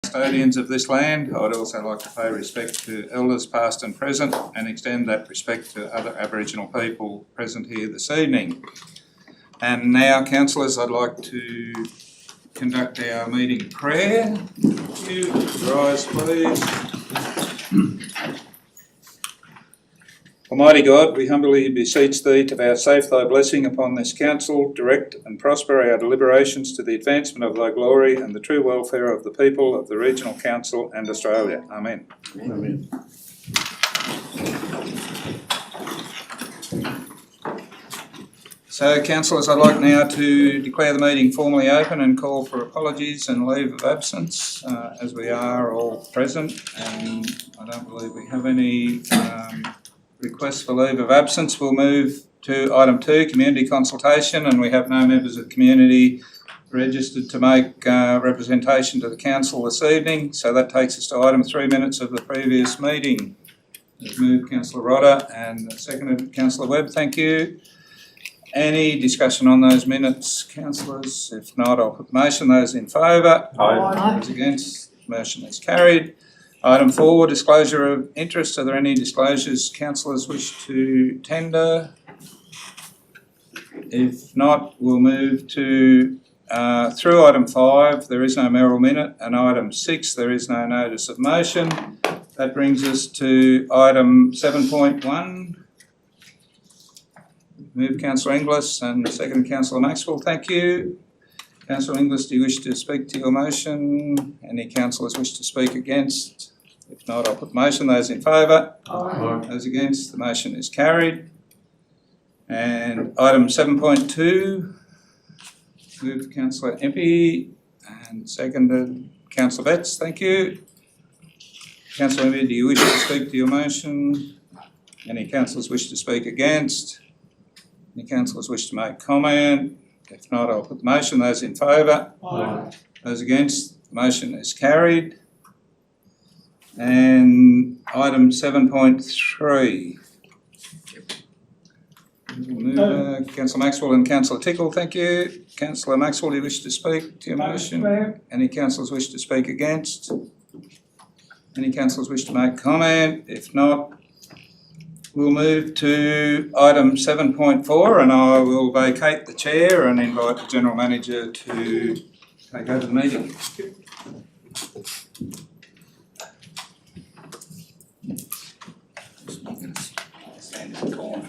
custodians of this land. I'd also like to pay respect to elders past and present and extend that respect to other Aboriginal people present here this evening. And now, councillors, I'd like to conduct our meeting prayer. Thank you. Rise, please. Almighty God, we humbly beseech Thee to vouchsafe Thy blessing upon this council, direct and prosper our deliberations to the advancement of Thy glory and the true welfare of the people of the Regional Council and Australia. Amen. Amen. So, councillors, I'd like now to declare the meeting formally open and call for apologies and leave of absence, as we are all present, and I don't believe we have any requests for leave of absence. We'll move to item 2, community consultation, and we have no members of the community registered to make representation to the council this evening, so that takes us to item 3, minutes of the previous meeting. We've moved Councillor Rodder and seconded Councillor Webb. Thank you. Any discussion on those minutes, councillors? If not, I'll put the motion. Those in favour? Aye. Those against? The motion is carried. Item 4, disclosure of interest. Are there any disclosures councillors wish to tender? If not, we'll move to through item 5, there is no mayoral minute, and item 6, there is no notice of motion. That brings us to item 7.1. Move Councillor Inglis and second Councillor Maxwell. Thank you. Councillor Inglis, do you wish to speak to your motion? Any councillors wish to speak against? If not, I'll put the motion. Those in favour? Aye. Those against? The motion is carried. And item 7.2, moved Councillor Empey and seconded Councillor Betts. Thank you. Councillor Empey, do you wish to speak to your motion? Any councillors wish to speak against? Any councillors wish to make comment? If not, I'll put the motion. Those in favour? Aye. Those against? The motion is carried. And item 7.3. Councillor Maxwell and Councillor Tickle, thank you. Councillor Maxwell, do you wish to speak to your motion? Any councillors wish to speak against? Any councillors wish to make comment? If not, we'll move to item 7.4, and I will vacate the chair and invite the General Manager to take over the meeting.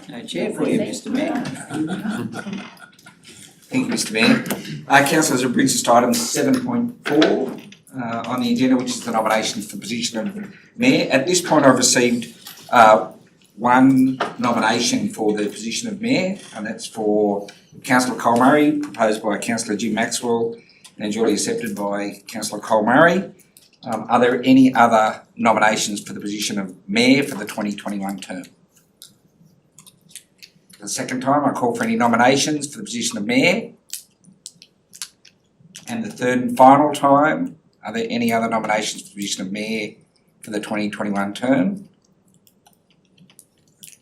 No chair for you, Mr Mayor. Thank you, Mr Mayor. Councillors, it brings us to item 7.4 on the agenda, which is the nomination for the position of Mayor. At this point, I've received one nomination for the position of Mayor, and that's for Councillor Cole Murray, proposed by Councillor Jim Maxwell and duly accepted by Councillor Cole Murray. Are there any other nominations for the position of Mayor for the 2021 term? For the second time, I call for any nominations for the position of Mayor. And the third and final time, are there any other nominations for the position of Mayor for the 2021 term?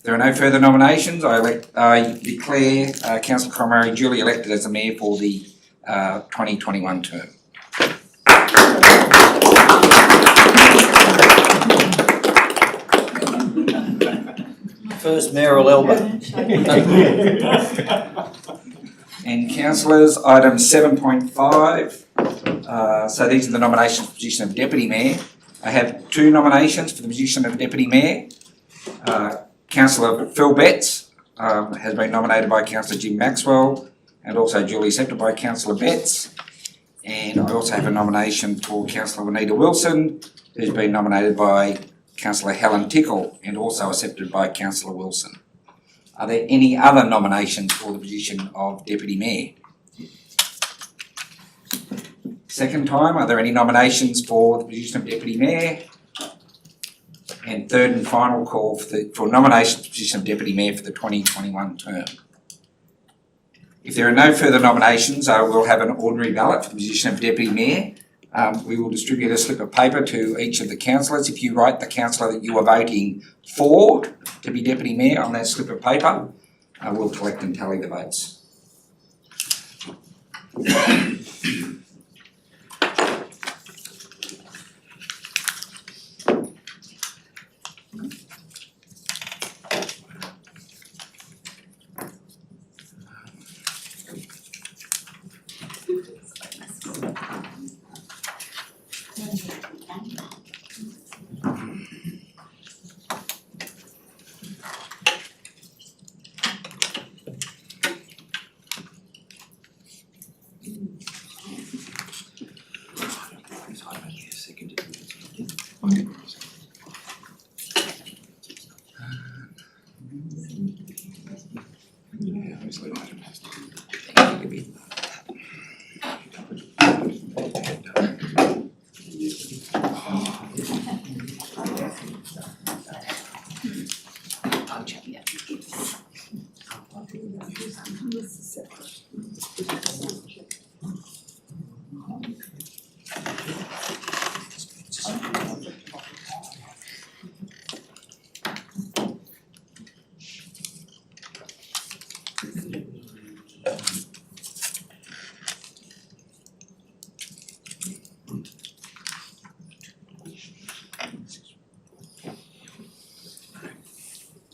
There are no further nominations. I declare Councillor Cole Murray duly elected as the Mayor for the 2021 term. First mayoral elbow. And councillors, item 7.5. So these are the nominations for the position of Deputy Mayor. I have 2 nominations for the position of Deputy Mayor. Councillor Phil Betts has been nominated by Councillor Jim Maxwell and also duly accepted by Councillor Betts. And I also have a nomination for Councillor Juanita Wilson, who's been nominated by Councillor Helen Tickle and also accepted by Councillor Wilson. Are there any other nominations for the position of Deputy Mayor? Second time, are there any nominations for the position of Deputy Mayor? And third and final call for nomination for the position of Deputy Mayor for the 2021 term. If there are no further nominations, we'll have an ordinary ballot for the position of Deputy Mayor. We will distribute a slip of paper to each of the councillors. If you write the councillor that you are voting for to be Deputy Mayor on that slip of paper, we'll collect and tally the votes.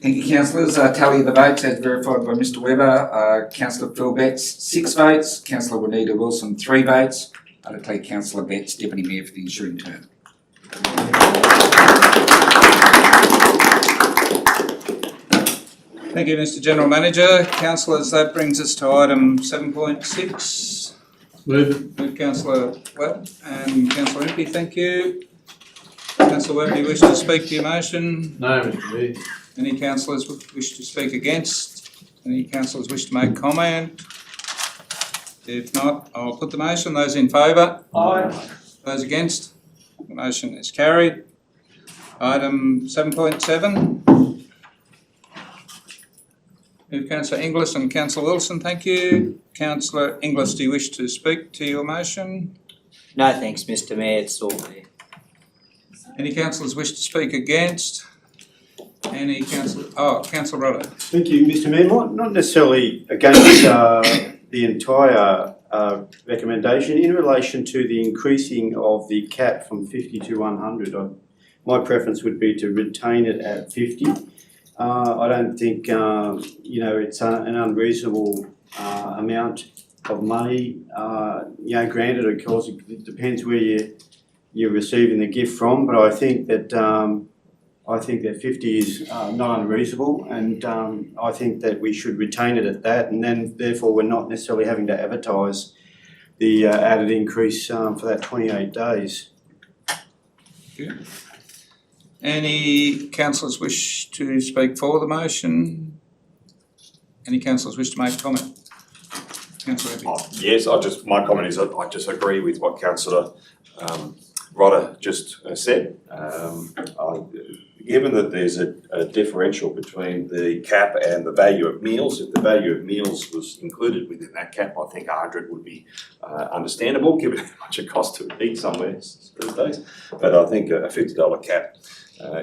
Thank you, councillors. Tally of the votes as verified by Mr Webber. Councillor Phil Betts, 6 votes. Councillor Juanita Wilson, 3 votes. I declare Councillor Betts Deputy Mayor for the ensuing term. Thank you, Mr General Manager. Councillors, that brings us to item 7.6. Move it. Move Councillor Webb and Councillor Impey, thank you. Councillor Webb, do you wish to speak to your motion? No, Mr Mayor. Any councillors wish to speak against? Any councillors wish to make comment? If not, I'll put the motion. Those in favour? Aye. Those against? The motion is carried. Item 7.7. Move Councillor Inglis and Councillor Wilson, thank you. Councillor Inglis, do you wish to speak to your motion? No, thanks, Mr Mayor, it's all there. Any councillors wish to speak against? Any Councillor Rodder. Thank you, Mr Mayor. Not necessarily against the entire recommendation. In relation to the increasing of the cap from 50 to 100, my preference would be to retain it at 50. I don't think it's an unreasonable amount of money. Granted, of course, it depends where you're receiving the gift from, but I think that 50 is not unreasonable, and I think that we should retain it at that, and then therefore we're not necessarily having to advertise the added increase for that 28 days. Good. Any councillors wish to speak for the motion? Any councillors wish to make a comment? Councillor Impey. Yes, my comment is I just agree with what Councillor Rodder just said. Given that there's a differential between the cap and the value of meals, if the value of meals was included within that cap, I think 100 would be understandable, given how much it costs to eat somewhere these days. But I think a $50 cap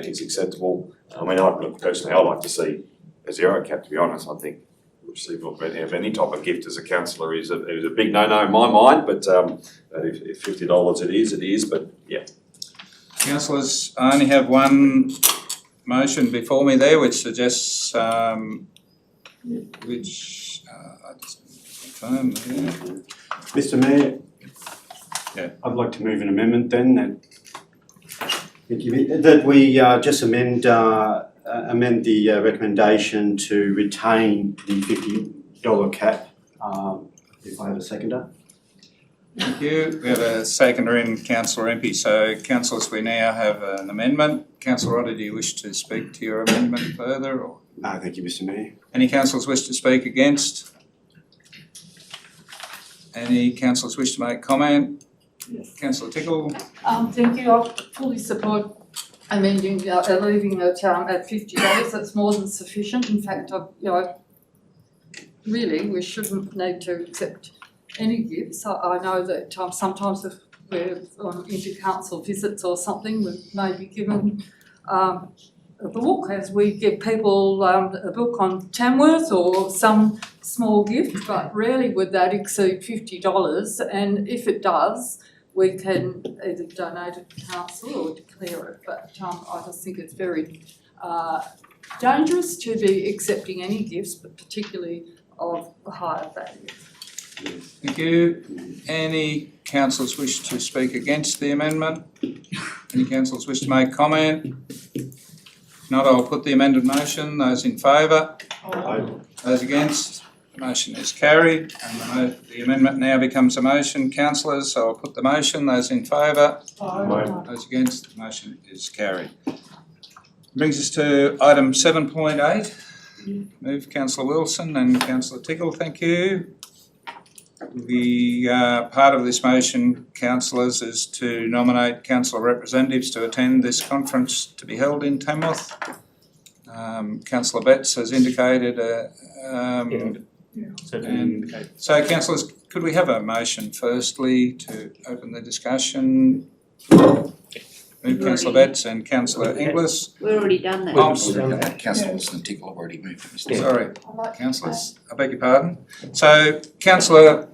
is acceptable. I mean, personally, I'd like to see a 0 cap, to be honest. I think receiving of any type of gift as a councillor is a big no-no in my mind, but if $50 it is, but yeah. Councillors, I only have one motion before me there which suggests, I just confirm there. Mr Mayor, Yeah. I'd like to move an amendment then that we just amend the recommendation to retain the $50 cap. If I have a seconder. Thank you. We have a seconder in Councillor Impey. So councillors, we now have an amendment. Councillor Rodder, do you wish to speak to your amendment further? Or No, thank you, Mr Mayor. any councillors wish to speak against? Any councillors wish to make comment? Yes. Councillor Tickle. Thank you. I fully support amending, leaving it at $50. That's more than sufficient. In fact, really, we shouldn't need to accept any gifts. I know that sometimes if we're on inter-council visits or something, we may be given a book, as we give people a book on Tamworth or some small gift, but rarely would that exceed $50. And if it does, we can either donate it to council or declare it. But I just think it's very dangerous to be accepting any gifts, but particularly of a higher value. Thank you. Any councillors wish to speak against the amendment? Any councillors wish to make comment? If not, I'll put the amended motion. Those in favour? Aye. Those against? Motion is carried and the amendment now becomes a motion. Councillors, I'll put the motion. Those in favour? Those against? The motion is carried. Brings us to item 7.8. Move Councillor Wilson and Councillor Tickle, thank you. The part of this motion, councillors, is to nominate councillor representatives to attend this conference to be held in Tamworth. Councillor Betts has indicated so councillors, could we have a motion firstly to open the discussion? Move Councillor Betts and Councillor Inglis. We've already done that. Oh, sorry. Councillor Wilson and Tickle have already moved. Mr. Sorry, councillors, I beg your pardon. So councillor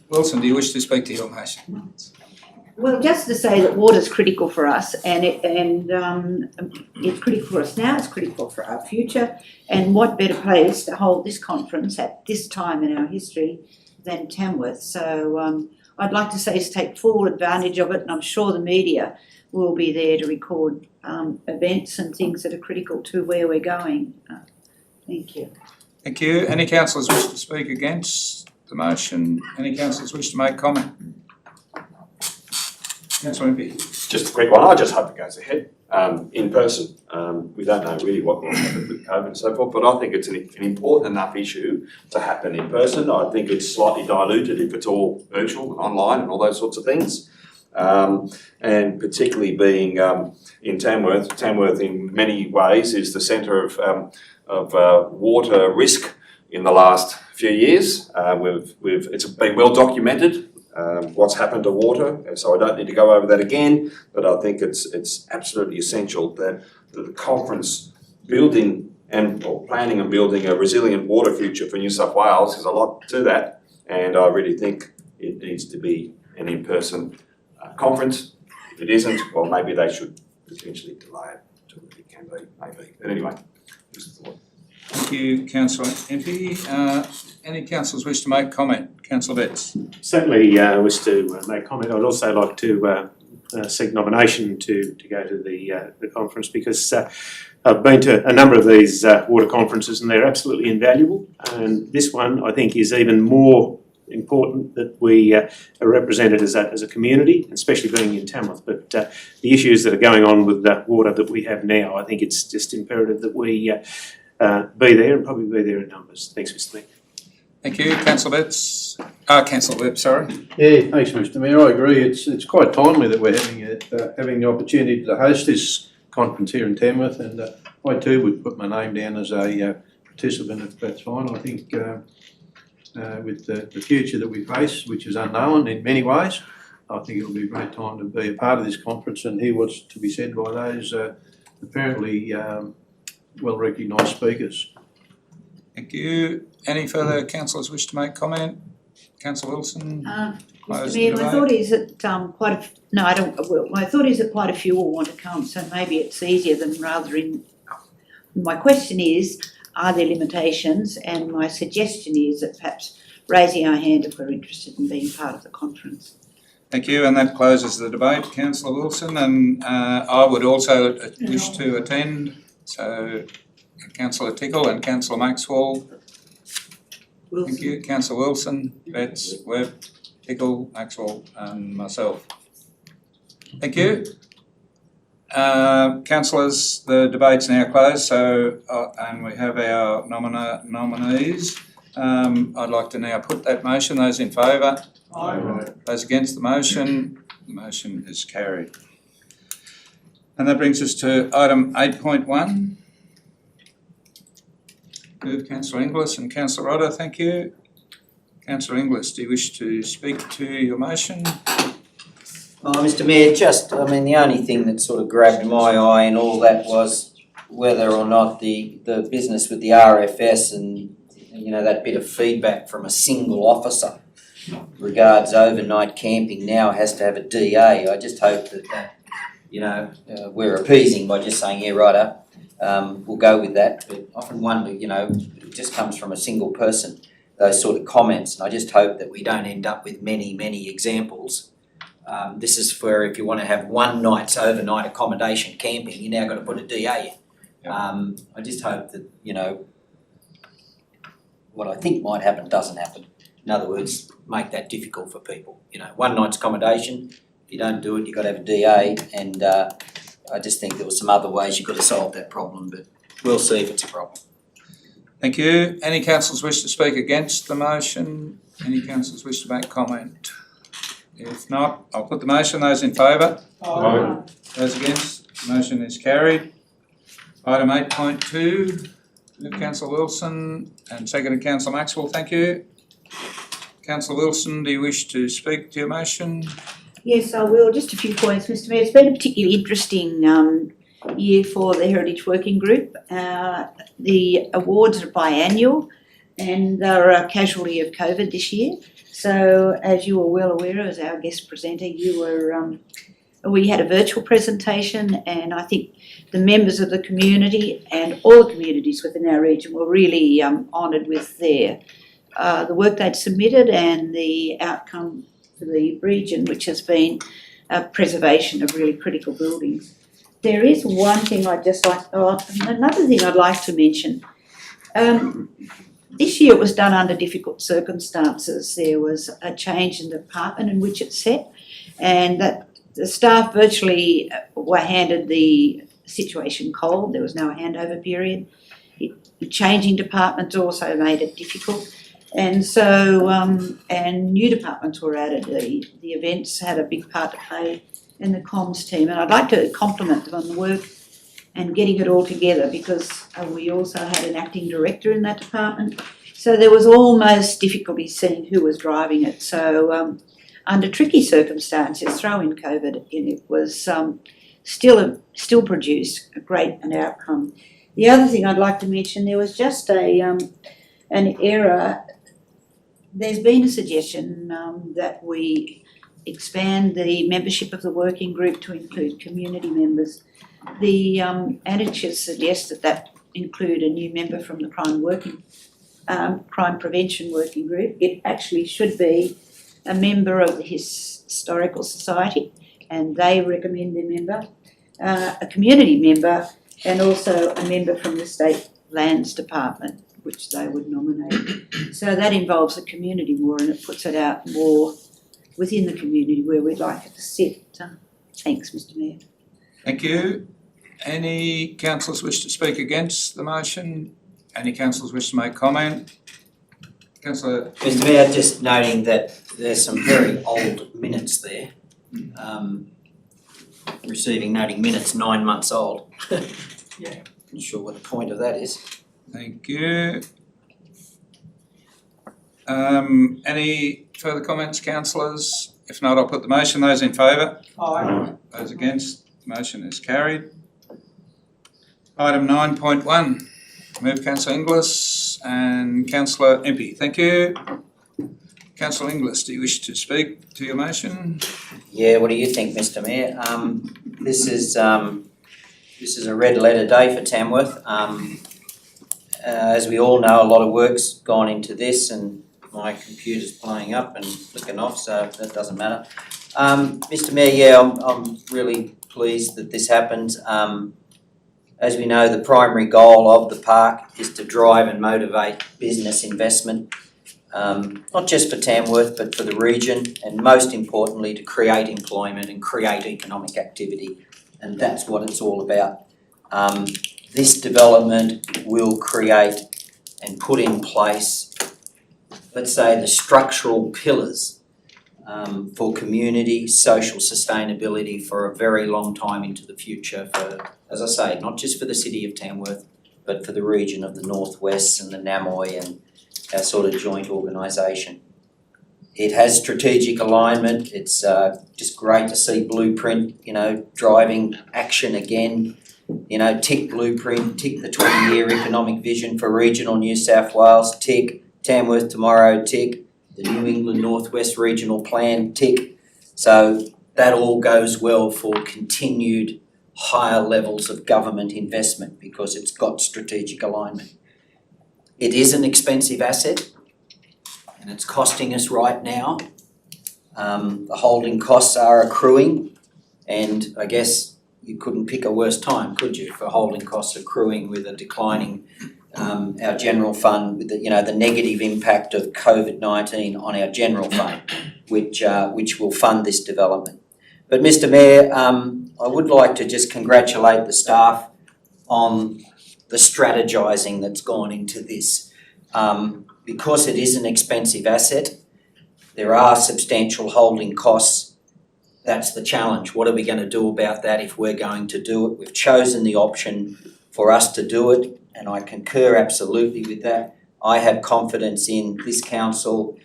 Wilson, do you wish to speak to your motion? Well, just to say that water's critical for us and it's critical for us now, it's critical for our future. And what better place to hold this conference at this time in our history than Tamworth. So I'd like to say is take full advantage of it, and I'm sure the media will be there to record events and things that are critical to where we're going. Thank you. Thank you. Any councillors wish to speak against the motion? Any councillors wish to make comment? Councillor Impey. Just a quick one, I just hope it goes ahead, in person. We don't know really what will happen with COVID and so forth, but I think it's an important enough issue to happen in person. I think it's slightly diluted if it's all virtual and online and all those sorts of things. And particularly being in Tamworth, Tamworth in many ways is the centre of water risk in the last few years. It's been well documented. What's happened to water, and so I don't need to go over that again, but I think it's absolutely essential that the conference building or planning and building a resilient water future for New South Wales, there's a lot to that, and I really think it needs to be an in-person conference. If it isn't, well, maybe they should potentially delay it to what it can be, maybe. But anyway, just a thought. Thank you, Councillor Impey. Any councillors wish to make comment? Councillor Betts. Certainly wish to make comment. I'd also like to seek nomination to go to the conference because I've been to a number of these water conferences and they're absolutely invaluable. And this one I think is even more important that we are represented as a community, especially being in Tamworth. But the issues that are going on with the water that we have now, I think it's just imperative that we be there and probably be there in numbers. Thanks, Mr. Mayor. Thank you, Councillor Betts. Councillor Webb, sorry. Yeah, thanks, Mr. Mayor. I agree. It's quite timely that we're having the opportunity to host this conference here in Tamworth, and I too would put my name down as a participant if that's fine. I think with the future that we face, which is unknown in many ways, I think it'll be a great time to be a part of this conference and hear what's to be said by those apparently well recognised speakers. Thank you. Any further councillors wish to make comment? Councillor Wilson? Mr Mayor, my thought is that my thought is that quite a few will want to come, so maybe it's easier than my question is, are there limitations? And my suggestion is that perhaps raising our hand if we're interested in being part of the conference. Thank you, and that closes the debate, Councillor Wilson, and I would also wish to attend, so Councillor Tickle and Councillor Maxwell. Wilson. Thank you, Councillor Wilson, Betts, Webb, Tickle, Maxwell and myself. Thank you. Councillors, the debate's now closed, so and we have our nominees. I'd like to now put that motion. Those in favour? Aye. Those against the motion is carried. And that brings us to item 8.1. Move Councillor Inglis and Councillor Rodder, thank you. Councillor Inglis, do you wish to speak to your motion? Mr Mayor, the only thing that sort of grabbed my eye and all that was whether or not the business with the RFS and, that bit of feedback from a single officer regards overnight camping now has to have a DA. I just hope that, we're appeasing by just saying, yeah, righto, we'll go with that. But often wonder, it just comes from a single person, those sort of comments. And I just hope that we don't end up with many, many examples. This is where if you want to have one night's overnight accommodation camping, you're now got to put a DA in. I just hope that, what I think might happen doesn't happen. In other words, make that difficult for people. You know, one night's accommodation, if you don't do it, you've got to have a DA, and I just think there were some other ways you've got to solve that problem, but we'll see if it's a problem. Thank you. Any councillors wish to speak against the motion? Any councillors wish to make comment? If not, I'll put the motion. Those in favour? Aye. Those against? The motion is carried. Item 8.2, moved Councillor Wilson and seconded Councillor Maxwell. Thank you. Councillor Wilson, do you wish to speak to your motion? Yes, I will. Just a few points, Mr Mayor. It's been a particularly interesting year for the Heritage Working Group. The awards are biannual and they're a casualty of COVID this year. So as you are well aware, as our guest presenter, we had a virtual presentation, and I think the members of the community and all the communities within our region were really honoured with the work they'd submitted and the outcome for the region, which has been preservation of really critical buildings. There is one thing another thing I'd like to mention. This year it was done under difficult circumstances. There was a change in the department in which it's set, and that the staff virtually were handed the situation cold. There was no handover period. Changing departments also made it difficult. And so, and new departments were added. The events had a big part to play in the comms team. And I'd like to compliment them on the work and getting it all together, because we also had an acting director in that department. So there was almost difficulty seeing who was driving it. So under tricky circumstances, throw in COVID in, it was still produced a great outcome. The other thing I'd like to mention, there was just an error. There's been a suggestion that we expand the membership of the working group to include community members. The annexures suggest that include a new member from the crime prevention working group. It actually should be a member of the Historical Society, and they recommend their member, a community member, and also a member from the State Lands Department, which they would nominate. So that involves the community more, and it puts it out more within the community where we'd like it to sit. Thanks, Mr Mayor. Thank you. Any councillors wish to speak against the motion? Any councillors wish to make comment? Councillor. Mr Mayor, just noting that there's some very old minutes there. Noting minutes 9 months old. Yeah. Not sure what the point of that is. Thank you. Any further comments, councillors? If not, I'll put the motion. Those in favour? Aye. Those against? The motion is carried. Item 9.1, move Councillor Inglis and Councillor Impey. Thank you. Councillor Inglis, do you wish to speak to your motion? Yeah, what do you think, Mr Mayor? This is a red letter day for Tamworth. As we all know, a lot of work's gone into this, and my computer's playing up and flicking off, so that doesn't matter. Mr Mayor, yeah, I'm really pleased that this happened. As we know, the primary goal of the park is to drive and motivate business investment, not just for Tamworth, but for the region, and most importantly, to create employment and create economic activity. And that's what it's all about. This development will create and put in place, let's say, the structural pillars for community, social sustainability for a very long time into the future for, as I say, not just for the city of Tamworth, but for the region of the Northwest and the Namoy and our sort of joint organisation. It has strategic alignment. It's just great to see Blueprint, driving action again. Tick Blueprint, tick the 20-year economic vision for regional New South Wales, tick Tamworth Tomorrow, tick the New England Northwest Regional Plan, tick. So that all goes well for continued higher levels of government investment because it's got strategic alignment. It is an expensive asset and it's costing us right now. The holding costs are accruing, and I guess you couldn't pick a worse time, could you, for holding costs accruing with a declining our general fund with the negative impact of COVID-19 on our general fund, which will fund this development. But Mr. Mayor, I would like to just congratulate the staff on the strategising that's gone into this. Because it is an expensive asset, there are substantial holding costs. That's the challenge. What are we going to do about that if we're going to do it? We've chosen the option for us to do it, and I concur absolutely with that. I have confidence in this council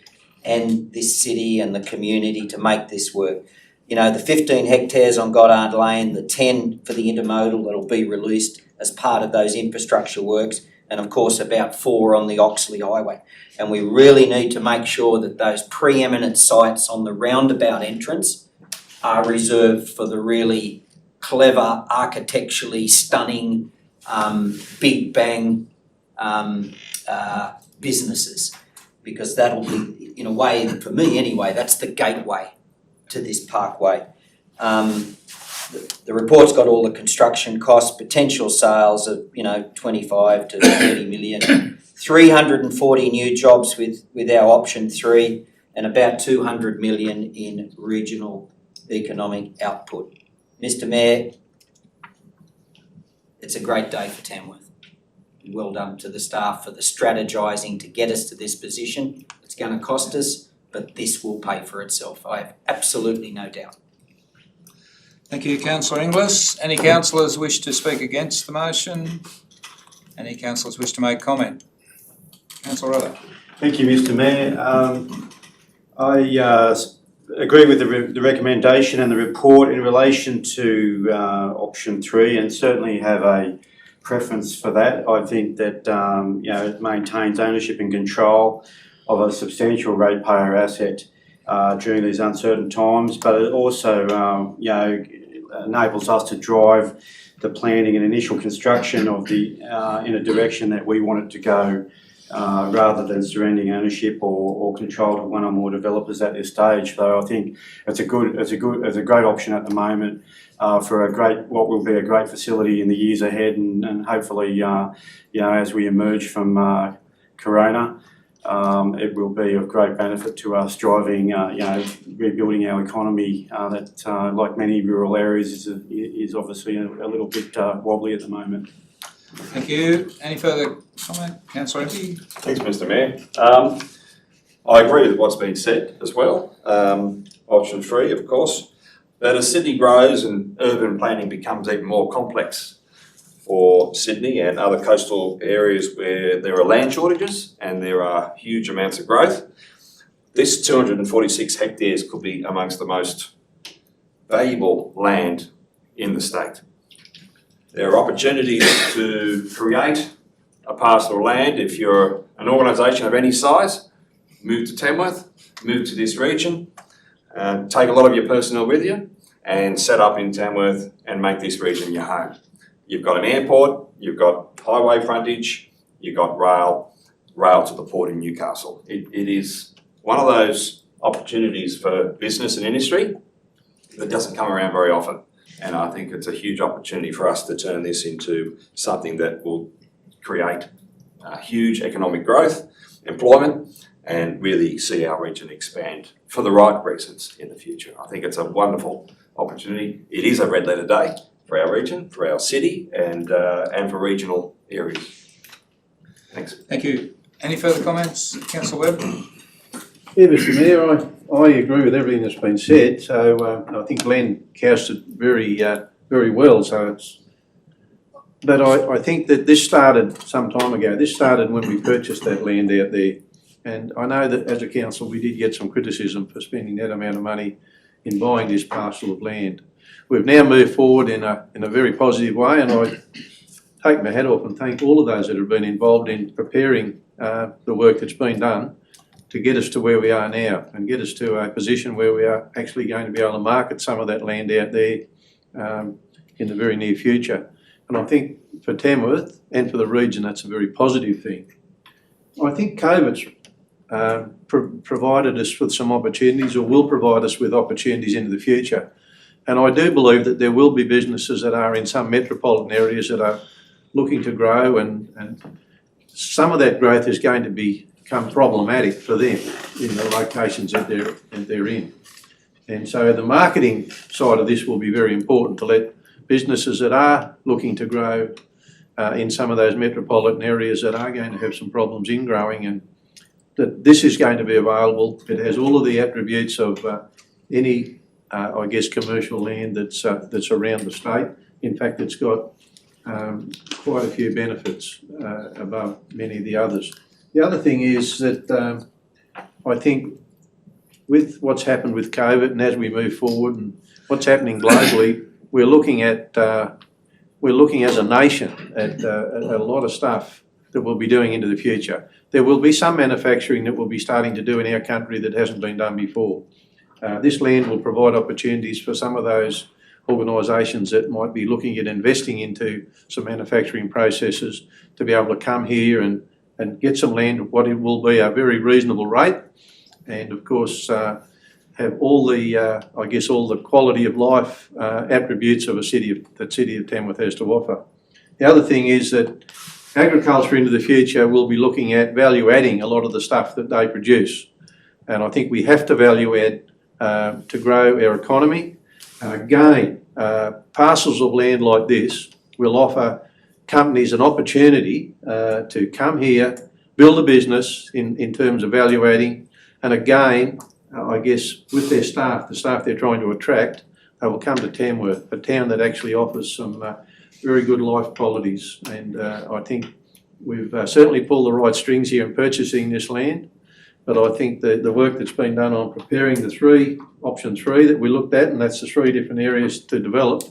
and this city and the community to make this work. The 15 hectares on Goddard Lane, the 10 for the intermodal that'll be released as part of those infrastructure works, and of course about 4 on the Oxley Highway. And we really need to make sure that those preeminent sites on the roundabout entrance are reserved for the really clever, architecturally stunning, big bang businesses, because that'll be, in a way, for me anyway, that's the gateway to this parkway. The report's got all the construction costs, potential sales of 25 to 30 million, 340 new jobs with our option 3, and about 200 million in regional economic output. Mr. Mayor, it's a great day for Tamworth. Well done to the staff for the strategising to get us to this position. It's going to cost us, but this will pay for itself. I have absolutely no doubt. Thank you, Councillor Inglis. Any councillors wish to speak against the motion? Any councillors wish to make comment? Councillor Ruther. Thank you, Mr. Mayor. I agree with the recommendation and the report in relation to option 3, and certainly have a preference for that. I think that it maintains ownership and control of a substantial ratepayer asset during these uncertain times, but it also enables us to drive the planning and initial construction of the in a direction that we want it to go, rather than surrendering ownership or control to one or more developers at this stage. So I think it's a great option at the moment for what will be a great facility in the years ahead, and hopefully as we emerge from Corona, it will be of great benefit to us, driving rebuilding our economy that like many rural areas is obviously a little bit wobbly at the moment. Thank you. Any further comment? Councillor Empey. Thanks, Mr. Mayor. I agree with what's been said as well. Option 3, of course. But as Sydney grows and urban planning becomes even more complex for Sydney and other coastal areas where there are land shortages and there are huge amounts of growth, this 246 hectares could be amongst the most valuable land in the state. There are opportunities to create a parcel of land. If you're an organisation of any size, move to Tamworth, move to this region, take a lot of your personnel with you and set up in Tamworth and make this region your home. You've got an airport, you've got highway frontage, you've got rail to the port in Newcastle. It is one of those opportunities for business and industry that doesn't come around very often. And I think it's a huge opportunity for us to turn this into something that will create huge economic growth, employment, and really see our region expand for the right reasons in the future. I think it's a wonderful opportunity. It is a red letter day for our region, for our city, and for regional areas. Thanks. Thank you. Any further comments? Councillor Webb. Yeah, Mr. Mayor, I agree with everything that's been said. So I think Glenn cast it very well. But I think that this started some time ago. This started when we purchased that land out there. And I know that as a council we did get some criticism for spending that amount of money in buying this parcel of land. We've now moved forward in a very positive way, and I take my hat off and thank all of those that have been involved in preparing the work that's been done to get us to where we are now and get us to a position where we are actually going to be able to market some of that land out there in the very near future. And I think for Tamworth and for the region, that's a very positive thing. I think COVID's provided us with some opportunities, or will provide us with opportunities into the future. And I do believe that there will be businesses that are in some metropolitan areas that are looking to grow and some of that growth is going to become problematic for them in the locations that they're in. And so the marketing side of this will be very important to let businesses that are looking to grow in some of those metropolitan areas that are going to have some problems in growing, and that this is going to be available. It has all of the attributes of any, I guess, commercial land that's around the state. In fact, it's got quite a few benefits above many of the others. The other thing is that I think with what's happened with COVID, and as we move forward and what's happening globally, we're looking as a nation at a lot of stuff that we'll be doing into the future. There will be some manufacturing that we'll be starting to do in our country that hasn't been done before. This land will provide opportunities for some of those organisations that might be looking at investing into some manufacturing processes to be able to come here and get some land at what it will be a very reasonable rate, and of course have all the all the quality of life attributes of the city of Tamworth has to offer. The other thing is that agriculture into the future will be looking at value adding a lot of the stuff that they produce, and I think we have to value add to grow our economy. Again, parcels of land like this will offer companies an opportunity to come here, build a business in terms of value adding, and again, I guess with their staff, the staff they're trying to attract, they will come to Tamworth, a town that actually offers some very good life qualities. And I think we've certainly pulled the right strings here in purchasing this land, but I think the work that's been done on preparing the option three that we looked at, and that's the 3 different areas to develop,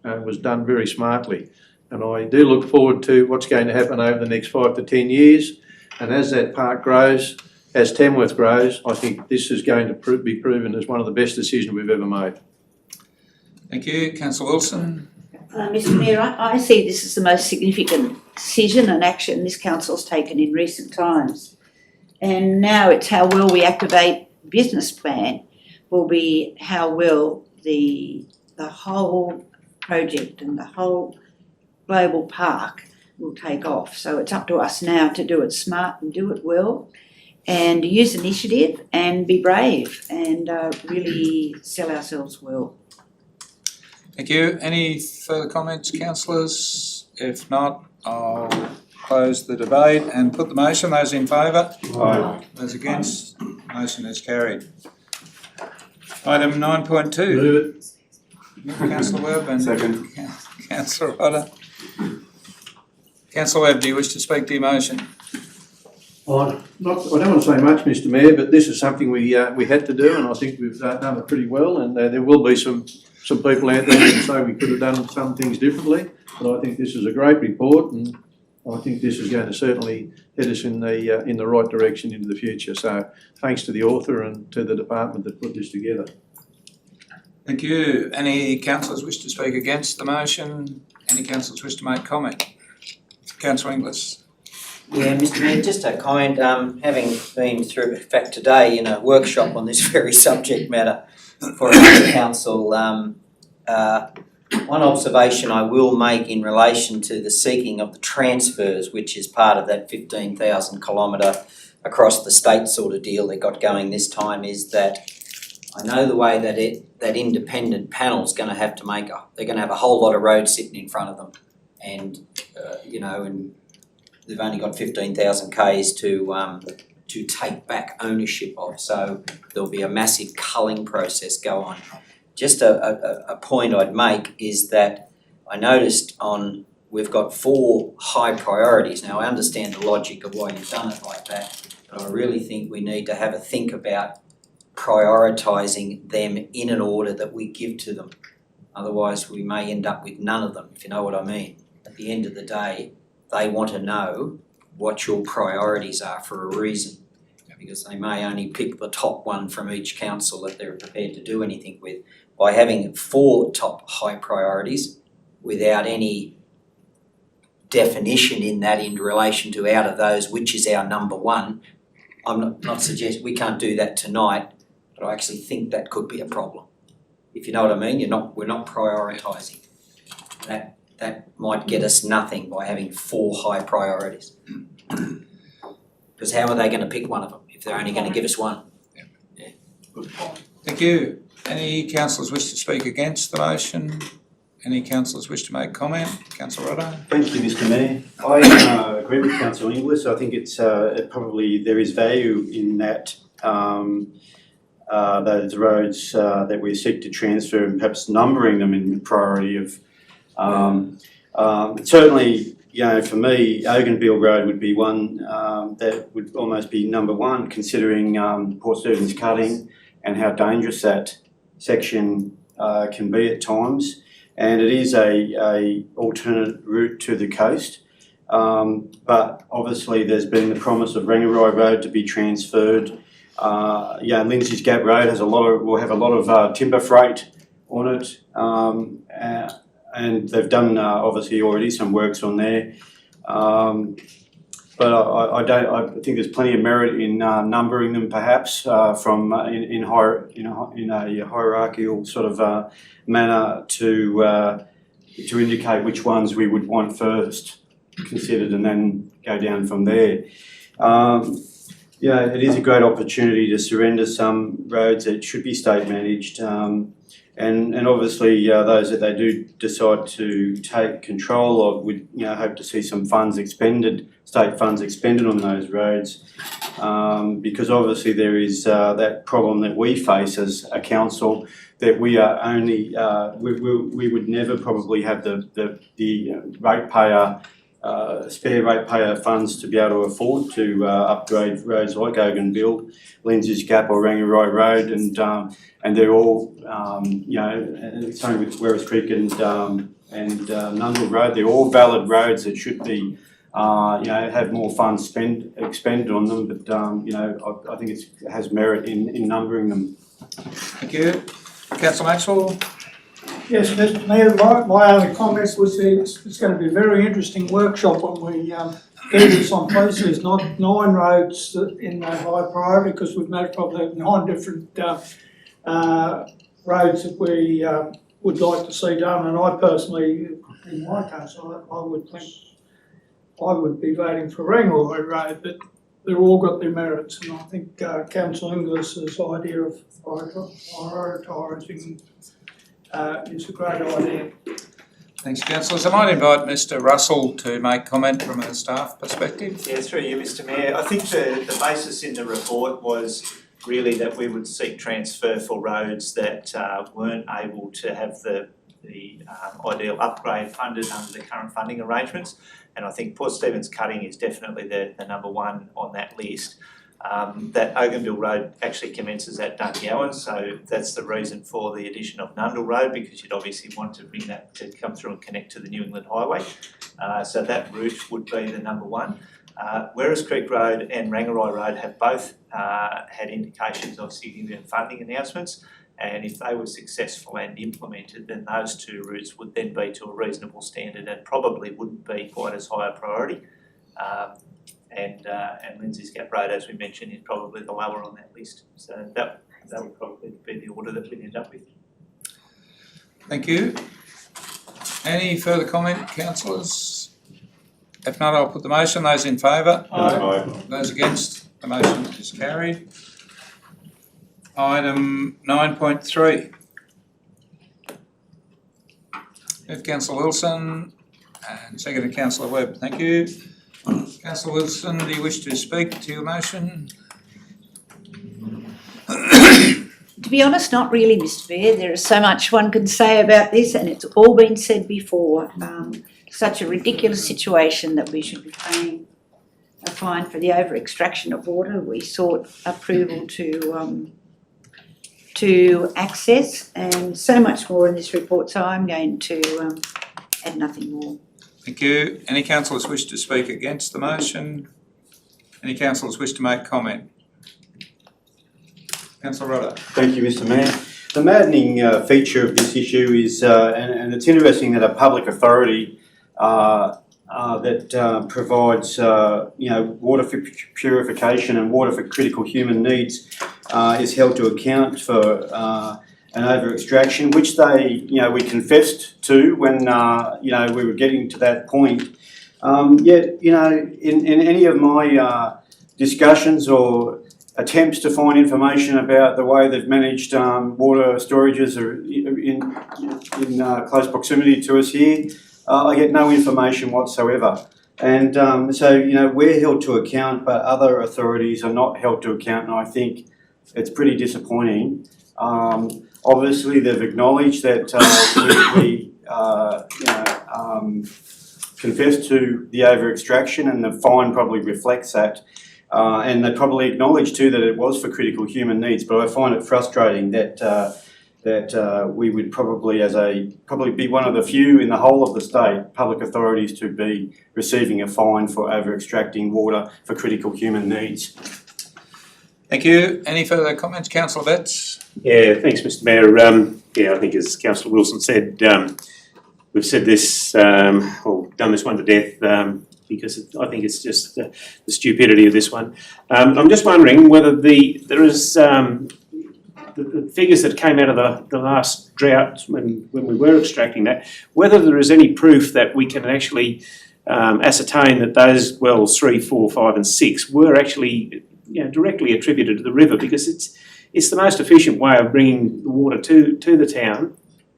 was done very smartly. And I do look forward to what's going to happen over the next 5 to 10 years. And as that park grows, as Tamworth grows, I think this is going to be proven as one of the best decisions we've ever made. Thank you. Councillor Wilson. Mr Mayor, I see this as the most significant decision and action this council's taken in recent times. And now it's how well we activate business plan will be how well the whole project and the whole global park will take off. So it's up to us now to do it smart and do it well, and use initiative and be brave and really sell ourselves well. Thank you. Any further comments, councillors? If not, I'll close the debate and put the motion. Those in favour? Aye. Those against? Motion is carried. Item 9.2. Move it. Councillor Webb and Second. Councillor Rodder. Councillor Webb, do you wish to speak to your motion? I don't want to say much, Mr Mayor, but this is something we had to do, and I think we've done it pretty well, and there will be some people out there that say we could have done some things differently, but I think this is a great report, and I think this is going to certainly head us in the right direction into the future. So thanks to the author and to the department that put this together. Thank you. Any councillors wish to speak against the motion? Any councillors wish to make comment? Councillor Inglis. Yeah, Mr Mayor, just a comment, having been through, in fact today, in a workshop on this very subject matter for our council, one observation I will make in relation to the seeking of the transfers, which is part of that 15,000 kilometre across the state sort of deal they got going this time, is that I know the way that independent panel's going to have to they're going to have a whole lot of road sitting in front of them, and and they've only got 15,000 k's to take back ownership of, so there'll be a massive culling process go on. Just a point I'd make is that I noticed we've got 4 high priorities. Now I understand the logic of why you've done it like that, but I really think we need to have a think about prioritising them in an order that we give to them. Otherwise we may end up with none of them, if you know what I mean. At the end of the day, they want to know what your priorities are for a reason, because they may only pick the top one from each council that they're prepared to do anything with. By having 4 top high priorities without any definition in that in relation to out of those which is our number one, I'm not suggesting we can't do that tonight, but I actually think that could be a problem. If you know what I mean, we're not prioritising. That might get us nothing by having 4 high priorities. Because how are they going to pick one of them if they're only going to give us one? Thank you. Any councillors wish to speak against the motion? Any councillors wish to make comment? Councillor Roddo? Thank you, Mr Mayor. I agree with Councillor Inglis. I think it's probably there is value in that those roads that we seek to transfer and perhaps numbering them in priority of certainly, you know, for me, Oganville Road would be one that would almost be number one, considering Port Stephens Cutting and how dangerous that section can be at times. And it is a alternate route to the coast. But obviously there's been the promise of Rangirai Road to be transferred. Lindsay's Gap Road will have a lot of timber freight on it. And they've done obviously already some works on there. But I think there's plenty of merit in numbering them perhaps from in a hierarchical sort of manner to indicate which ones we would want first considered and then go down from there. It is a great opportunity to surrender some roads that should be state managed. And obviously those that they do decide to take control of would hope to see some state funds expended on those roads, because obviously there is that problem that we face as a council, that we are only we would never probably have the ratepayer spare ratepayer funds to be able to afford to upgrade roads like Oganville, Lindsay's Gap or Rangirai Road, and they're all same with Werris Creek and Nundle Road. They're all valid roads that should be have more funds expended on them. But I think it has merit in numbering them. Thank you. Councillor Maxwell? Yes, Mr Mayor, my only comments was it's going to be a very interesting workshop when we get this on place. There's not 9 roads in that high priority, because we've most probably 9 different roads that we would like to see done. And I personally, in my case, I would think I would be voting for Rangirai Road, but they've all got their merits, and I think Councillor Inglis's idea of prioritising it's a great idea. Thanks, councillors. I might invite Mr Russell to make comment from a staff perspective. Yeah, through you, Mr Mayor. I think the basis in the report was really that we would seek transfer for roads that weren't able to have the ideal upgrade funded under the current funding arrangements. And I think Port Stephens Cutting is definitely the number one on that list. That Oganville Road actually commences at Dungowan, so that's the reason for the addition of Nundle Road, because you'd obviously want to bring that to come through and connect to the New England Highway. So that route would be the number one. Werris Creek Road and Rangirai Road have both had indications of significant funding announcements, and if they were successful and implemented, then those 2 routes would then be to a reasonable standard and probably wouldn't be quite as high a priority. And Lindsay's Gap Road, as we mentioned, is probably the lower on that list. So that would probably be the order that we'd end up with. Thank you. Any further comment, councillors? If not, I'll put the motion. Those in favour? Aye. Those against? The motion is carried. Item 9.3. Move Councillor Wilson and seconded Councillor Webb. Thank you. Councillor Wilson, do you wish to speak to your motion? To be honest, not really, Mr Mayor. There is so much one can say about this, and it's all been said before. Such a ridiculous situation that we should be paying a fine for the over-extraction of water. We sought approval to access, and so much more in this report, so I'm going to add nothing more. Thank you. Any councillors wish to speak against the motion? Any councillors wish to make comment? Councillor Rodda. Thank you, Mr Mayor. The maddening feature of this issue is, and it's interesting that a public authority that provides water for purification and water for critical human needs is held to account for an over-extraction, which we confessed to when we were getting to that point. Yet in any of my discussions or attempts to find information about the way they've managed water storages in close proximity to us here. I get no information whatsoever. And so, you know, we're held to account, but other authorities are not held to account, and I think it's pretty disappointing. Obviously, they've acknowledged that we confessed to the over-extraction, and the fine probably reflects that. And they probably acknowledge too that it was for critical human needs, but I find it frustrating that we would probably be one of the few in the whole of the state, public authorities, to be receiving a fine for over-extracting water for critical human needs. Thank you. Any further comments, Councillor Betts? Yeah, thanks, Mr. Mayor. I think as Councillor Wilson said, we've said this, or done this one to death, because I think it's just the stupidity of this one. I'm just wondering whether there is the figures that came out of the last drought when we were extracting that, whether there is any proof that we can actually ascertain that those wells 3, 4, 5 and 6 were actually directly attributed to the river, because it's the most efficient way of bringing the water to the town.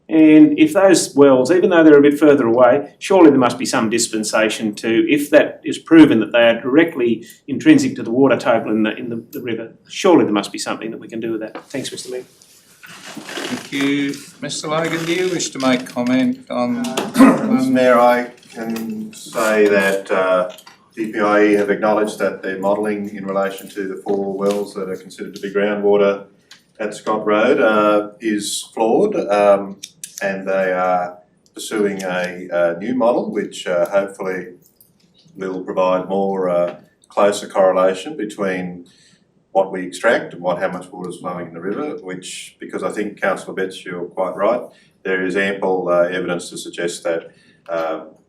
And if those wells, even though they're a bit further away, surely there must be some dispensation to, if that is proven that they are directly intrinsic to the water table in the river, surely there must be something that we can do with that. Thanks, Mr. Mayor. Thank you. Mr. Logan, do you wish to make comment on? Mr. Mayor, I can say that DPIE have acknowledged that their modelling in relation to the 4 wells that are considered to be groundwater at Scott Road is flawed, and they are pursuing a new model which hopefully will provide more closer correlation between what we extract and how much water is flowing in the river, which, because I think Councillor Betts, you're quite right, there is ample evidence to suggest that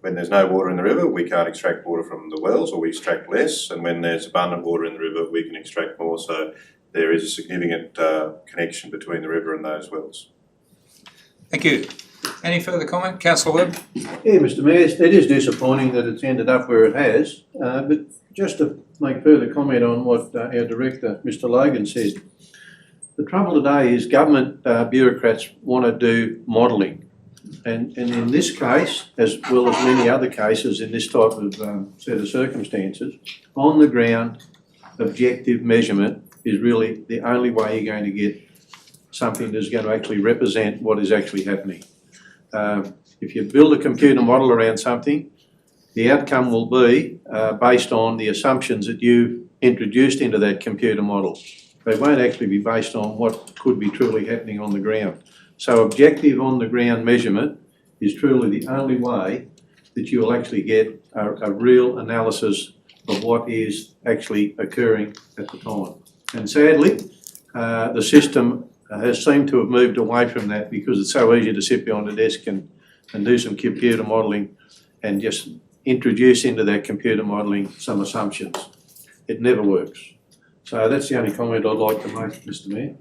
when there's no water in the river, we can't extract water from the wells, or we extract less, and when there's abundant water in the river, we can extract more. So there is a significant connection between the river and those wells. Thank you. Any further comment? Councillor Webb? Yeah, Mr. Mayor, it is disappointing that it's ended up where it has, but just to make further comment on what our Director, Mr. Logan, said, the trouble today is government bureaucrats want to do modelling. And in this case, as well as many other cases in this type of set of circumstances, on the ground, objective measurement is really the only way you're going to get something that's going to actually represent what is actually happening. If you build a computer model around something, the outcome will be based on the assumptions that you introduced into that computer model. They won't actually be based on what could be truly happening on the ground. So objective on the ground measurement is truly the only way that you will actually get a real analysis of what is actually occurring at the time. And sadly, the system has seemed to have moved away from that, because it's so easy to sit behind a desk and do some computer modelling and just introduce into that computer modelling some assumptions. It never works. So that's the only comment I'd like to make, Mr. Mayor.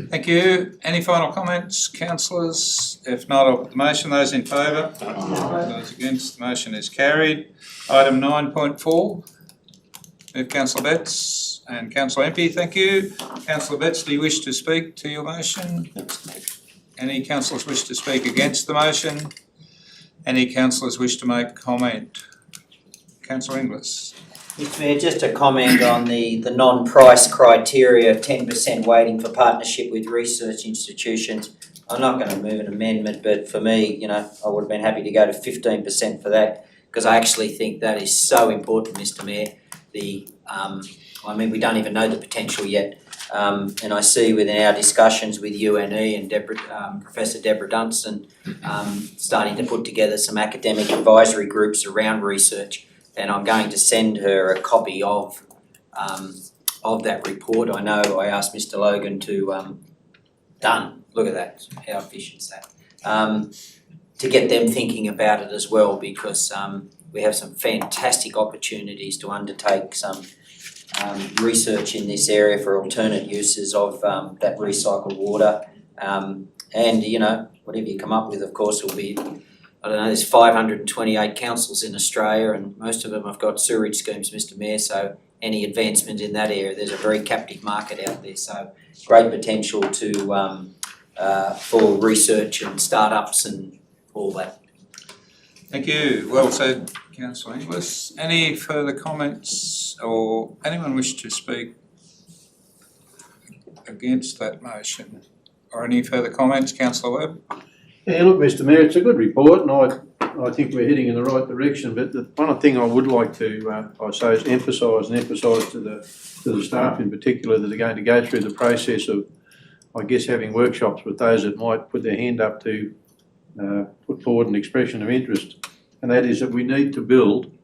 Thank you. Any final comments, councillors? If not, I'll put the motion. Those in favour? Those against? The motion is carried. Item 9.4. Move Councillor Betts and Councillor Impey, thank you. Councillor Betts, do you wish to speak to your motion? Any councillors wish to speak against the motion? Any councillors wish to make comment? Councillor Inglis. Mr. Mayor, just a comment on the non-price criteria, 10% weighting for partnership with research institutions. I'm not going to move an amendment, but for me, I would have been happy to go to 15% for that, because I actually think that is so important, Mr. Mayor. We don't even know the potential yet. And I see within our discussions with UNE and Professor Deborah Dunstan starting to put together some academic advisory groups around research, and I'm going to send her a copy of that report. I know I asked Mr. Logan to done. Look at that, how efficient is that? To get them thinking about it as well, because we have some fantastic opportunities to undertake some research in this area for alternate uses of that recycled water. And whatever you come up with, of course, will be I don't know, there's 528 councils in Australia and most of them have got sewerage schemes, Mr Mayor, so any advancement in that area, there's a very captive market out there, so great potential to for research and startups and all that. Thank you. Well said, Councillor Inglis. Any further comments or anyone wish to speak against that motion? Or any further comments, Councillor Webb? Yeah, look, Mr Mayor, it's a good report and I think we're heading in the right direction, but the one thing I would like to, I suppose, emphasise to the staff in particular that are going to go through the process of, I guess, having workshops with those that might put their hand up to put forward an expression of interest, and that is that we need to build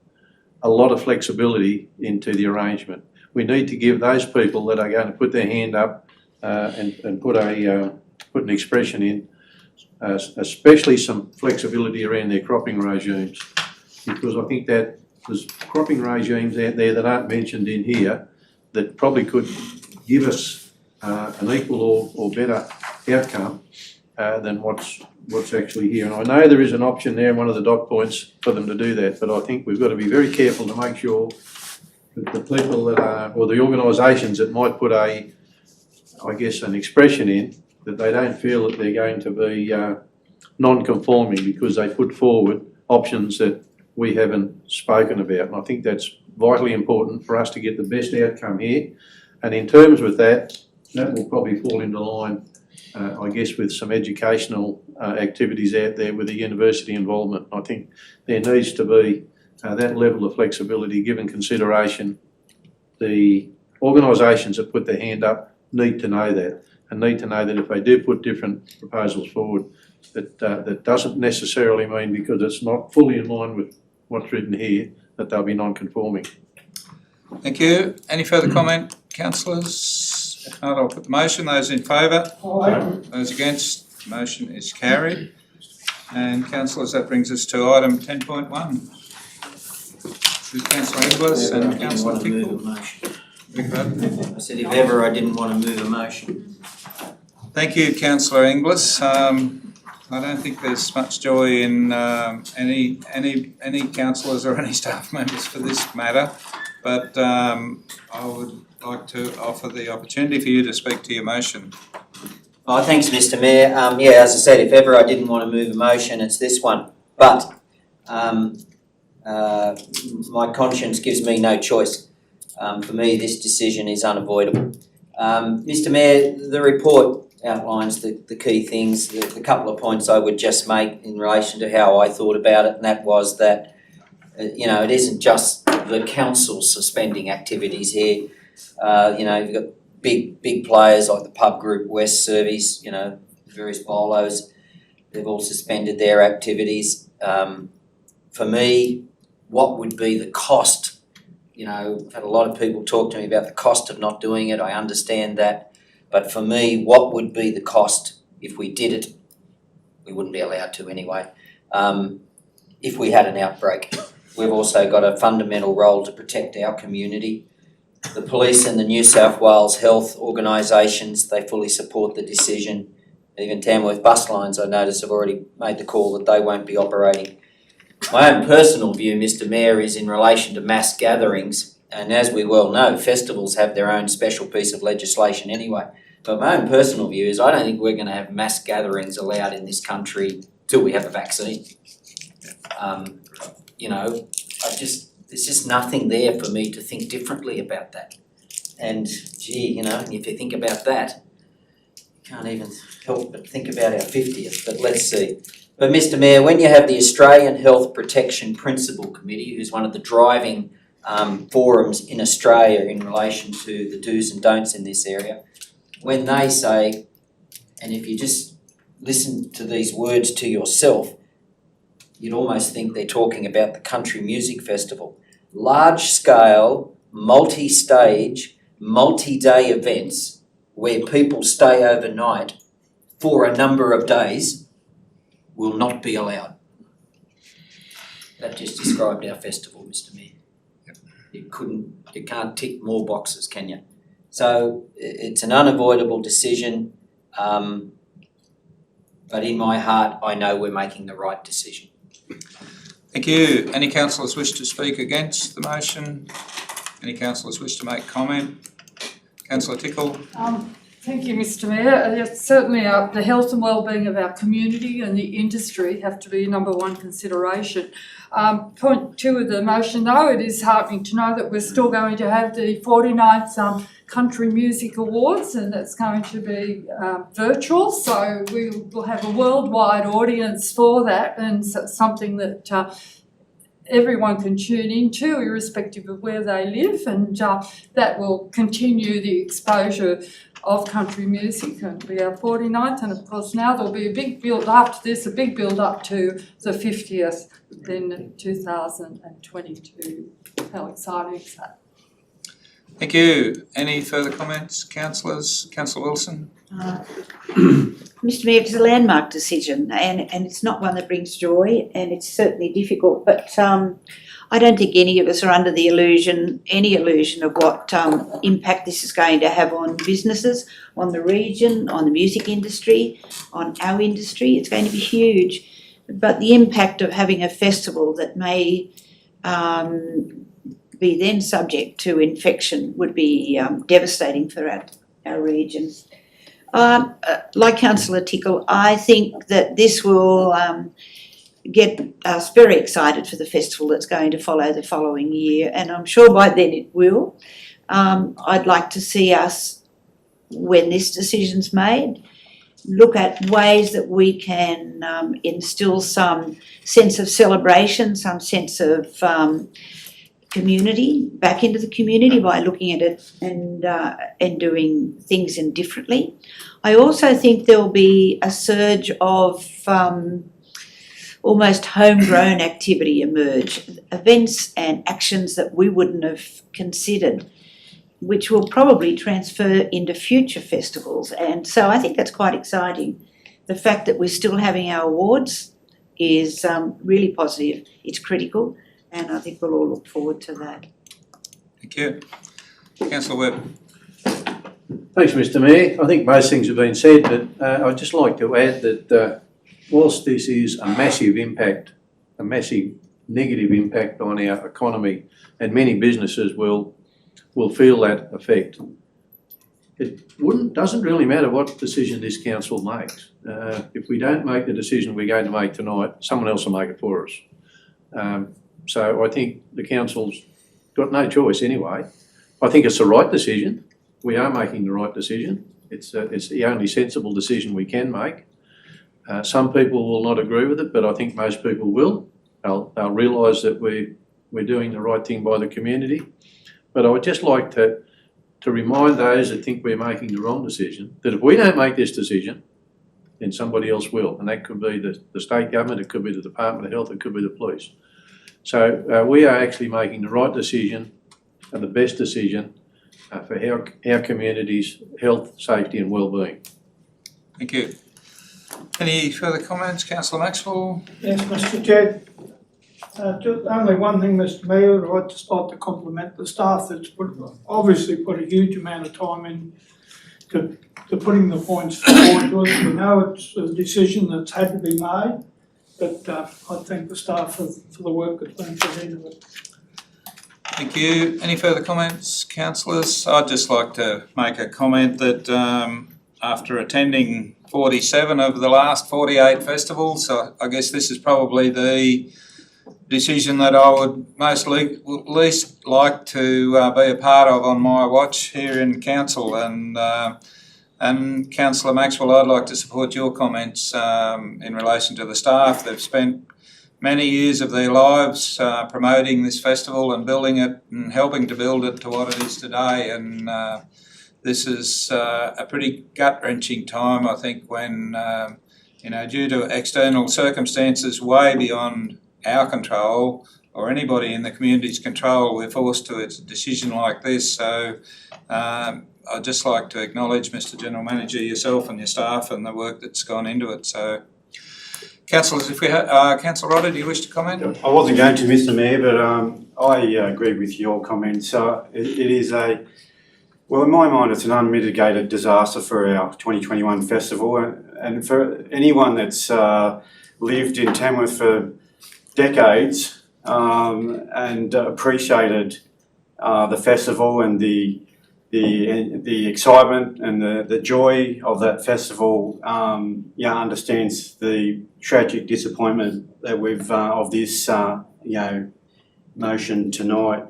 a lot of flexibility into the arrangement. We need to give those people that are going to put their hand up and put an expression in, especially some flexibility around their cropping regimes, because I think that there's cropping regimes out there that aren't mentioned in here that probably could give us an equal or better outcome than what's actually here. And I know there is an option there in one of the dot points for them to do that, but I think we've got to be very careful to make sure that the people that are, or the organisations that might put an expression in, that they don't feel that they're going to be non-conforming because they put forward options that we haven't spoken about. And I think that's vitally important for us to get the best outcome here. And in terms with that will probably fall into line, I guess, with some educational activities out there with the university involvement. I think there needs to be that level of flexibility given consideration. The organisations that put their hand up need to know that, and need to know that if they do put different proposals forward, that doesn't necessarily mean because it's not fully in line with what's written here that they'll be non-conforming. Thank you. Any further comment, councillors? If not, I'll put the motion. Those in favour? Aye. Those against? The motion is carried. And councillors, that brings us to item 10.1. With Councillor Inglis and Councillor Tickle. I said if ever I didn't want to move a motion. Thank you, Councillor Inglis. I don't think there's much joy in any councillors or any staff members for this matter, but I would like to offer the opportunity for you to speak to your motion. Oh, thanks, Mr Mayor. Yeah, as I said, if ever I didn't want to move a motion, it's this one. But my conscience gives me no choice. For me, this decision is unavoidable. Mr Mayor, the report outlines the key things. The couple of points I would just make in relation to how I thought about it, and that was that, it isn't just the council suspending activities here. You've got big players like the pub group, West Service, various bolos, they've all suspended their activities. For me, what would be the cost? I've had a lot of people talk to me about the cost of not doing it. I understand that. But for me, what would be the cost if we did it? We wouldn't be allowed to anyway. If we had an outbreak, we've also got a fundamental role to protect our community. The police and the New South Wales health organisations, they fully support the decision. Even Tamworth Bus Lines, I notice, have already made the call that they won't be operating. My own personal view, Mr Mayor, is in relation to mass gatherings, and as we well know, festivals have their own special piece of legislation anyway. But my own personal view is I don't think we're going to have mass gatherings allowed in this country till we have a vaccine. There's just nothing there for me to think differently about that. And if you think about that, you can't even help but think about our 50th, but let's see. But Mr Mayor, when you have the Australian Health Protection Principal Committee, who's one of the driving forums in Australia in relation to the do's and don'ts in this area, when they say, and if you just listen to these words to yourself, you'd almost think they're talking about the Country Music Festival. Large-scale, multi-stage, multi-day events where people stay overnight for a number of days will not be allowed. That just described our festival, Mr Mayor. You can't tick more boxes, can you? So it's an unavoidable decision, but in my heart I know we're making the right decision. Thank you. Any councillors wish to speak against the motion? Any councillors wish to make comment? Councillor Tickle? Thank you, Mr Mayor. Yes, certainly the health and wellbeing of our community and the industry have to be number one consideration. Point two of the motion though, it is heartening to know that we're still going to have the 49th Country Music Awards, and that's going to be virtual, so we will have a worldwide audience for that, and something that everyone can tune into irrespective of where they live, and that will continue the exposure of country music. And we are 49th, and of course now there'll be a big build after this, a big build up to the 50th in 2022. How exciting is that? Thank you. Any further comments, councillors? Councillor Wilson? Mr Mayor, it's a landmark decision and it's not one that brings joy, and it's certainly difficult, but I don't think any of us are under the any illusion of what impact this is going to have on businesses, on the region, on the music industry, on our industry. It's going to be huge. But the impact of having a festival that may be then subject to infection would be devastating for our region. Like Councillor Tickle, I think that this will get us very excited for the festival that's going to follow the following year, and I'm sure by then it will. I'd like to see us, when this decision's made, look at ways that we can instill some sense of celebration, some sense of community back into the community by looking at it and doing things differently. I also think there'll be a surge of almost homegrown activity emerge, events and actions that we wouldn't have considered, which will probably transfer into future festivals. And so I think that's quite exciting. The fact that we're still having our awards is really positive. It's critical, and I think we'll all look forward to that. Thank you. Councillor Webb? Thanks, Mr Mayor. I think most things have been said, but I'd just like to add that whilst this is a massive impact, a massive negative impact on our economy, and many businesses will feel that effect, it doesn't really matter what decision this council makes. If we don't make the decision we're going to make tonight, someone else will make it for us. So I think the council's got no choice anyway. I think it's the right decision. We are making the right decision. It's the only sensible decision we can make. Some people will not agree with it, but I think most people will. They'll realise that we're doing the right thing by the community. But I would just like to remind those that think we're making the wrong decision, that if we don't make this decision, then somebody else will. And that could be the state government, it could be the Department of Health, it could be the police. So we are actually making the right decision and the best decision for our community's health, safety and well-being. Thank you. Any further comments? Councillor Maxwell? Yes, Mr Chair. Just only one thing, Mr Mayor, I'd just like to compliment the staff that's obviously put a huge amount of time in to putting the points forward. We know it's a decision that's had to be made, but I thank the staff for the work that's been put into it. Thank you. Any further comments, councillors? I'd just like to make a comment that after attending 47 of the last 48 festivals, I guess this is probably the decision that I would least like to be a part of on my watch here in council. And Councillor Maxwell, I'd like to support your comments in relation to the staff. They've spent many years of their lives promoting this festival and building it and helping to build it to what it is today. And this is a pretty gut-wrenching time, I think, when, due to external circumstances way beyond our control or anybody in the community's control, we're forced to a decision like this. So I'd just like to acknowledge, Mr General Manager, yourself and your staff and the work that's gone into it. So, councillors, if we have, Councillor Rodder, do you wish to comment? I wasn't going to, Mr Mayor, but I agree with your comments. It is well, in my mind, it's an unmitigated disaster for our 2021 festival, and for anyone that's lived in Tamworth for decades and appreciated the festival and the excitement and the joy of that festival. Understands the tragic disappointment that we've of this motion tonight.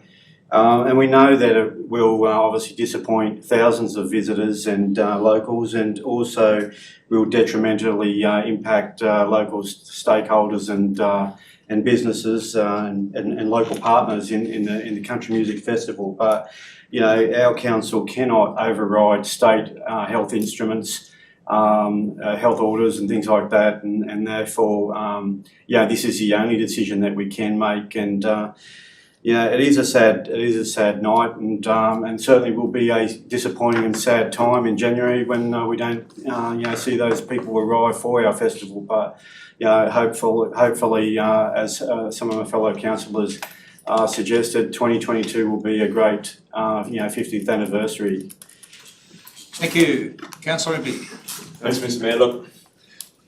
And we know that it will obviously disappoint thousands of visitors and locals, and also will detrimentally impact local stakeholders and businesses and local partners in the Country Music Festival. But our council cannot override state health instruments, health orders and things like that, and therefore this is the only decision that we can make. And it is a sad night, and certainly will be a disappointing and sad time in January when we don't see those people arrive for our festival. But hopefully, as some of my fellow councillors suggested, 2022 will be a great 50th anniversary. Thank you. Councillor Impey. Thanks, Mr. Mayor. Look,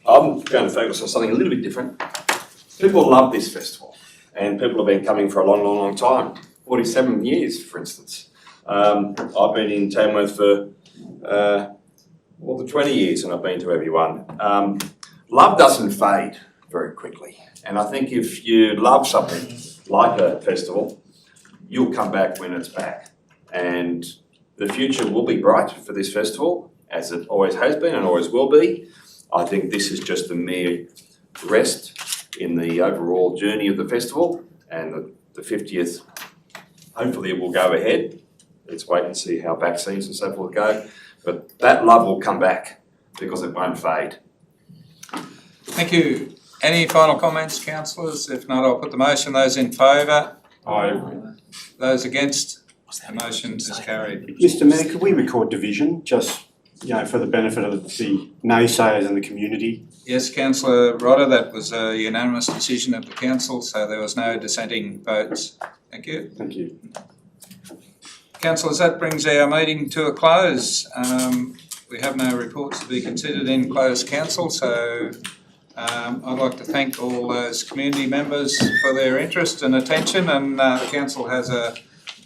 I'm going to focus on something a little bit different. People love this festival, and people have been coming for a long, long, long time. 47 years, for instance. I've been in Tamworth for more than 20 years, and I've been to every one. Love doesn't fade very quickly, and I think if you love something like a festival, you'll come back when it's back. And the future will be bright for this festival, as it always has been and always will be. I think this is just a mere rest in the overall journey of the festival, and the 50th, hopefully it will go ahead. Let's wait and see how vaccines and so forth go. But that love will come back because it won't fade. Thank you. Any final comments, councillors? If not, I'll put the motion. Those in favour? Aye. Those against? The motion is carried. Mr. Mayor, could we record division just for the benefit of the naysayers in the community? Yes, Councillor Rodder, that was a unanimous decision of the council, so there was no dissenting votes. Thank you. Thank you. Councillors, that brings our meeting to a close. We have no reports to be considered in closed council, so I'd like to thank all those community members for their interest and attention, and the council has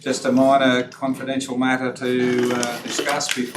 just a minor confidential matter to discuss before